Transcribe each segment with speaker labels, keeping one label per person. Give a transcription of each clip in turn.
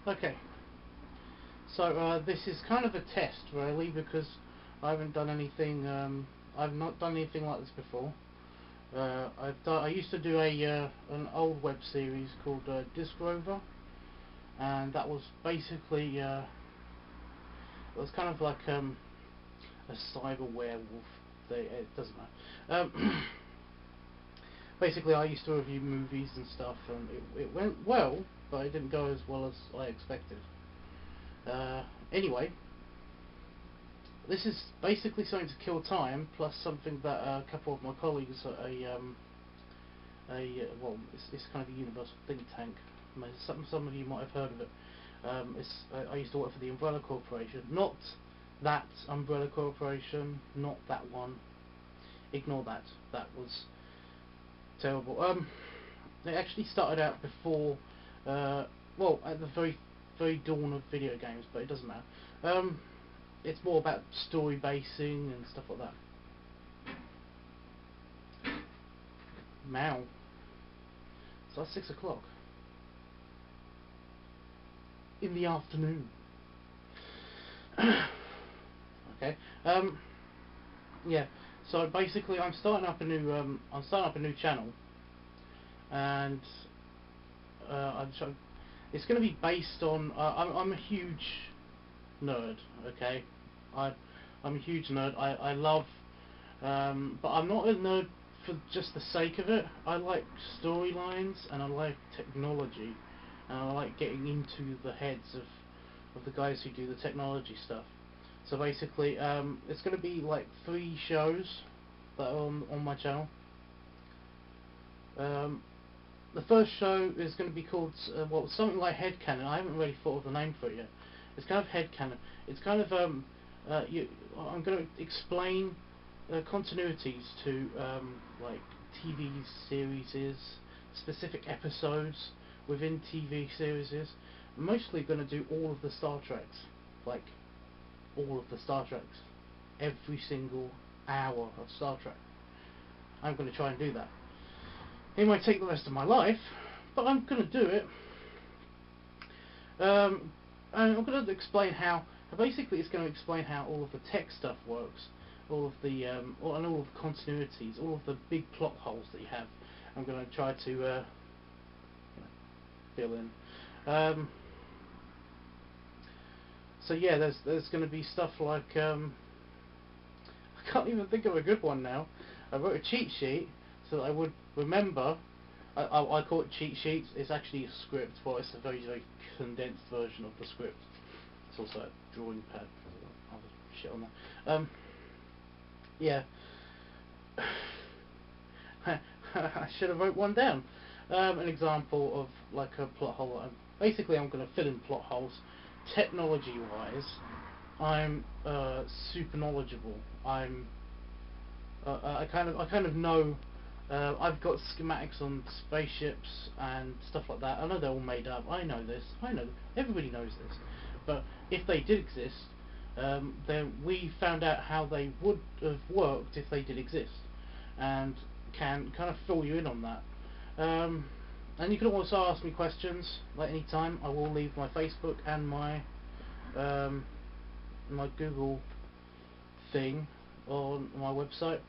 Speaker 1: Okay, so this is kind of a test, really, because I haven't done anything. I've not done anything like this before. I used to do an old web series called Disc Rover, and that was basically it was kind of like a cyber werewolf. It doesn't matter. Basically, I used to review movies and stuff, and it went well, but it didn't go as well as I expected. Anyway, this is basically something to kill time, plus something that a couple of my colleagues at well, it's kind of a universal think tank. Some of you might have heard of it. I used to work for the Umbrella Corporation, not that Umbrella Corporation, not that one. Ignore that. That was terrible. It actually started out before, well, at the very dawn of video games, but it doesn't matter. It's more about story basing and stuff like that. Now, so that's 6 o'clock in the afternoon. Okay. Yeah. So basically, I'm starting up a new channel, and it's going to be based on. I'm a huge nerd. Okay. I I'm a huge nerd. I love, but I'm not a nerd for just the sake of it. I like storylines, and I like technology, and I like getting into the heads of the guys who do the technology stuff. So basically, it's going to be like 3 shows that are on my channel. The first show is going to be called well, something like Headcanon. I haven't really thought of the name for it yet. It's kind of Headcanon. It's kind of I'm going to explain continuities to like TV series, specific episodes within TV series. I'm mostly going to do all of the Star Treks, like all of the Star Treks, every single hour of Star Trek. I'm going to try and do that. It might take the rest of my life, but I'm going to do it. And I'm going to explain how. Basically, it's going to explain how all of the tech stuff works, all of the and all of the continuities, all of the big plot holes that you have. I'm going to try to fill in. So yeah, there's going to be stuff like I can't even think of a good one now. I wrote a cheat sheet so that I would remember. I call it cheat sheets. It's actually a script, but it's a very condensed version of the script. It's also a drawing pad. Other shit on that. Yeah. I should have wrote one down. An example of like a plot hole. Basically, I'm going to fill in plot holes. Technology-wise, I'm super knowledgeable. I kind of know. I've got schematics on spaceships and stuff like that. I know they're all made up. I know this. I know. Everybody knows this. But if they did exist, then we found out how they would have worked if they did exist, and can kind of fill you in on that. And you can also ask me questions like any time. I will leave my Facebook and my my Google thing on my website.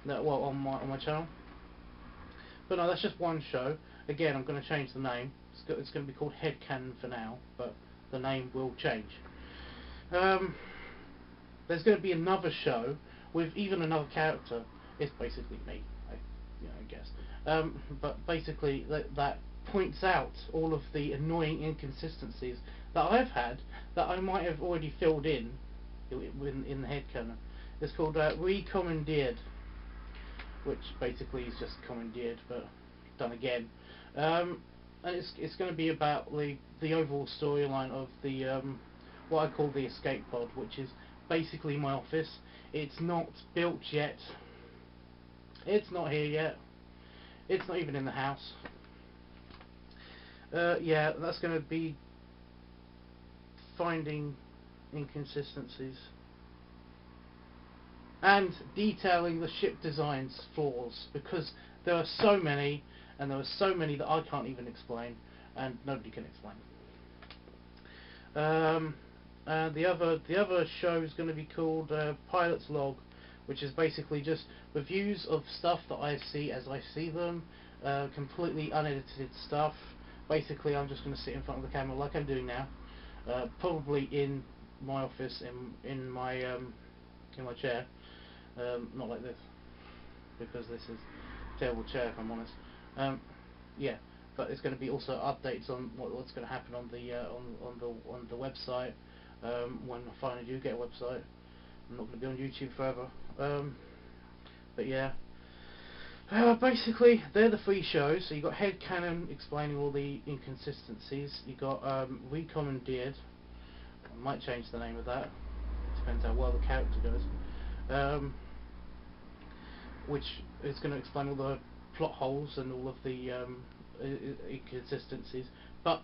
Speaker 1: Well, on my channel. But no, that's just one show. Again, I'm going to change the name. It's going to be called Headcanon for now, but the name will change. There's going to be another show with even another character. It's basically me, I guess. But basically, that points out all of the annoying inconsistencies that I've had that I might have already filled in the Headcanon. It's called Recommandeered, which basically is just commandeered, but done again. And it's going to be about the overall storyline of the what I call the escape pod, which is basically my office. It's not built yet. It's not here yet. It's not even in the house. Yeah, that's going to be finding inconsistencies and detailing the ship design's flaws, because there are so many, and there are so many that I can't even explain, and nobody can explain. Um, and the other show is going to be called Pilot's Log, which is basically just reviews of stuff that I see as I see them, completely unedited stuff. Basically, I'm just going to sit in front of the camera like I'm doing now, probably in my office in my chair, not like this, because this is a terrible chair if I'm honest. Yeah, but it's going to be also updates on what's going to happen on the website, when I finally do get a website. I'm not going to be on YouTube forever. But yeah, basically they're the three shows. So you got Headcanon explaining all the inconsistencies. You got Recommandeered. I might change the name of that. Depends how well the character goes. Which is going to explain all the plot holes and all of the inconsistencies, but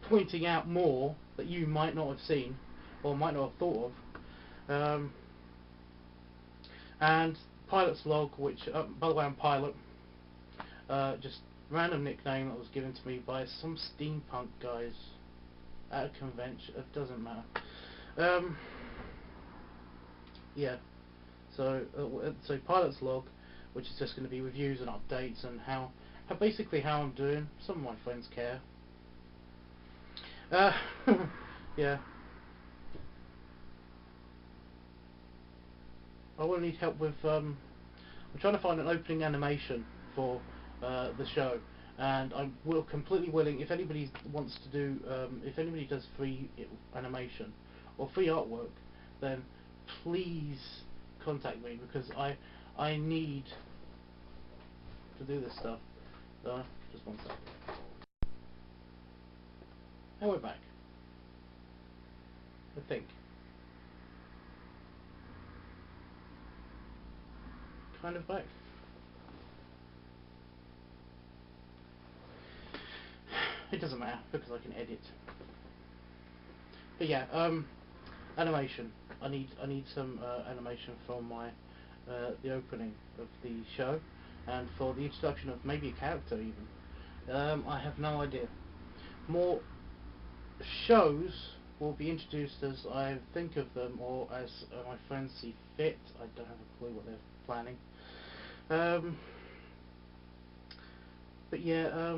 Speaker 1: pointing out more that you might not have seen or might not have thought of. And Pilot's Log, which, by the way, I'm Pilot. Just random nickname that was given to me by some steampunk guys at a convention. It doesn't matter. Yeah. So Pilot's Log, which is just going to be reviews and updates and basically how I'm doing. Some of my friends care. Yeah. I will need help with. I'm trying to find an opening animation for the show, and I'm completely willing. If anybody wants to do, if anybody does free animation or free artwork, then please contact me, because I need to do this stuff. Just one second. And we're back. I think. Kind of back. It doesn't matter because I can edit. But yeah, animation. I need some animation for my the opening of the show, and for the introduction of maybe a character even. I have no idea. More shows will be introduced as I think of them, or as my friends see fit. I don't have a clue what they're planning. But yeah,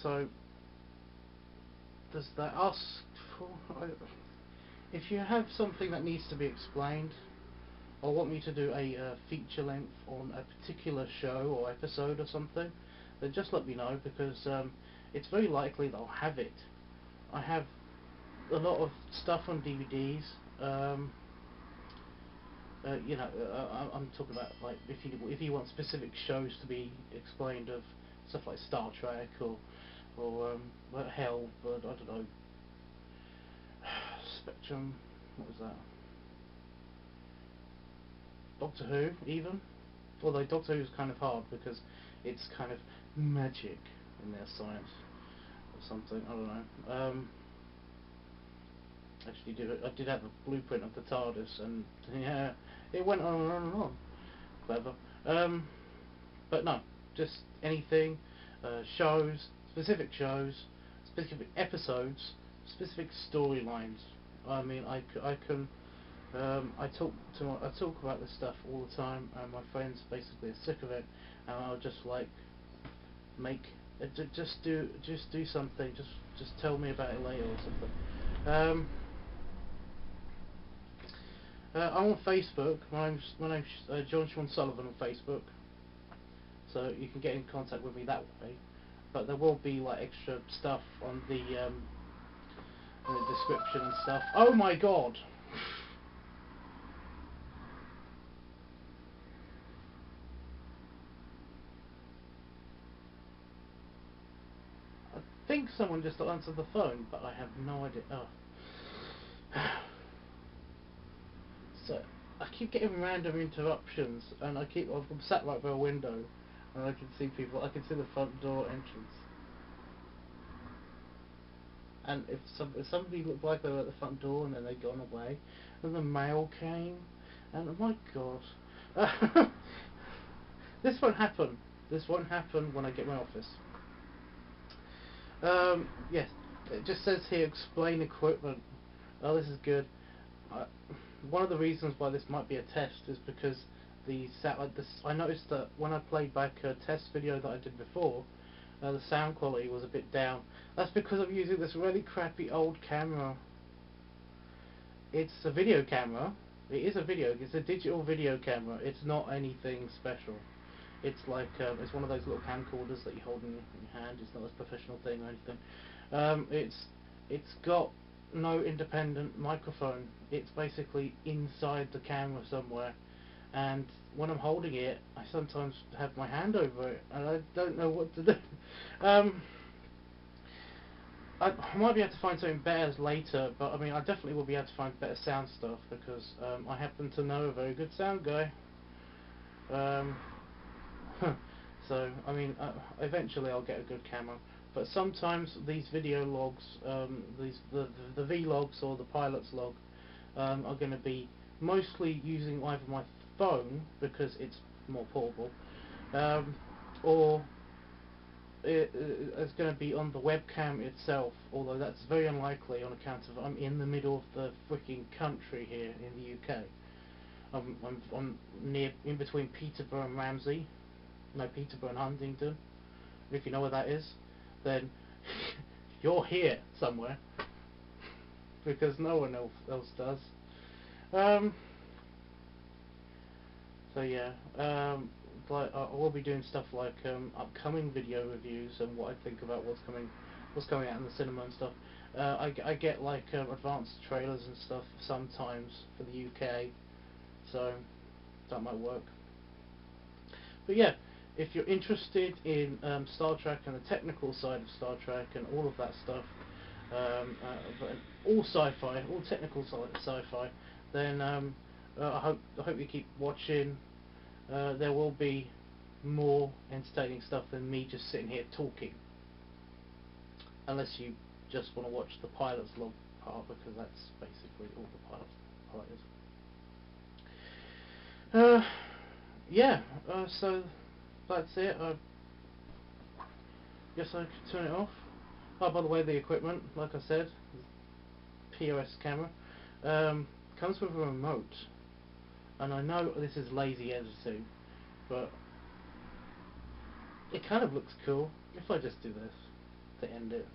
Speaker 1: so does that ask for? If you have something that needs to be explained, or want me to do a feature length on a particular show or episode or something, then just let me know, because it's very likely that I'll have it. I have a lot of stuff on DVDs. I'm talking about, like, if you want specific shows to be explained, of stuff like Star Trek or hell, but I don't know, Spectrum. What was that? Doctor Who, even. Although Doctor Who is kind of hard because it's kind of magic in their science or something. I don't know. Actually, I did have a blueprint of the TARDIS, and yeah, it went on and on and on. Clever. But no, just anything. Specific shows, specific episodes, specific storylines. I mean, I can. I talk about this stuff all the time, and my friends basically are sick of it, and I'll just like just do something. Just tell me about it later or something. I'm on Facebook. My name's John Sean Sullivan on Facebook, so you can get in contact with me that way. But there will be like extra stuff on the description and stuff. Oh my god! I think someone just answered the phone, but I have no idea. Oh. So I keep getting random interruptions, and I'm sat right by a window, and I can see people. I can see the front door entrance, and if somebody looked like they were at the front door and then they'd gone away, and the mail came, and oh my god, this won't happen. This won't happen when I get my office. Yes, It just says here, explain equipment. Oh, this is good. Uh, One of the reasons why this might be a test is because I noticed that when I played back a test video that I did before, the sound quality was a bit down. That's because I'm using this really crappy old camera. It's a video camera. It's a digital video camera. It's not anything special. It's like it's one of those little camcorders that you hold in your hand. It's not a professional thing or anything. It's got no independent microphone. It's basically inside the camera somewhere, and when I'm holding it, I sometimes have my hand over it, and I don't know what to do. I might be able to find something better later, but I mean, I definitely will be able to find better sound stuff because I happen to know a very good sound guy. Um, so, I mean, eventually I'll get a good camera. But sometimes these video logs, the vlogs or the pilot's log, are going to be mostly using either my phone because it's more portable, or it's going to be on the webcam itself. Although that's very unlikely on account of I'm in the middle of the freaking country here in the UK. I'm near in between Peterborough and Ramsey. No, Peterborough and Huntingdon. If you know where that is, then you're here somewhere because no one else does. So yeah, like I will be doing stuff like upcoming video reviews and what I think about what's coming out in the cinema and stuff. I get like advanced trailers and stuff sometimes for the UK, so that might work. But yeah, if you're interested in Star Trek and the technical side of Star Trek and all of that stuff, but all sci-fi, all technical sci-fi, then I hope you keep watching. There will be more entertaining stuff than me just sitting here talking, unless you just want to watch the pilot's log part, because that's basically all the pilot is. Yeah, so that's it. I guess I could turn it off. Oh, by the way, the equipment, like I said, POS camera, comes with a remote. And I know this is lazy editing, but it kind of looks cool if I just do this to end it.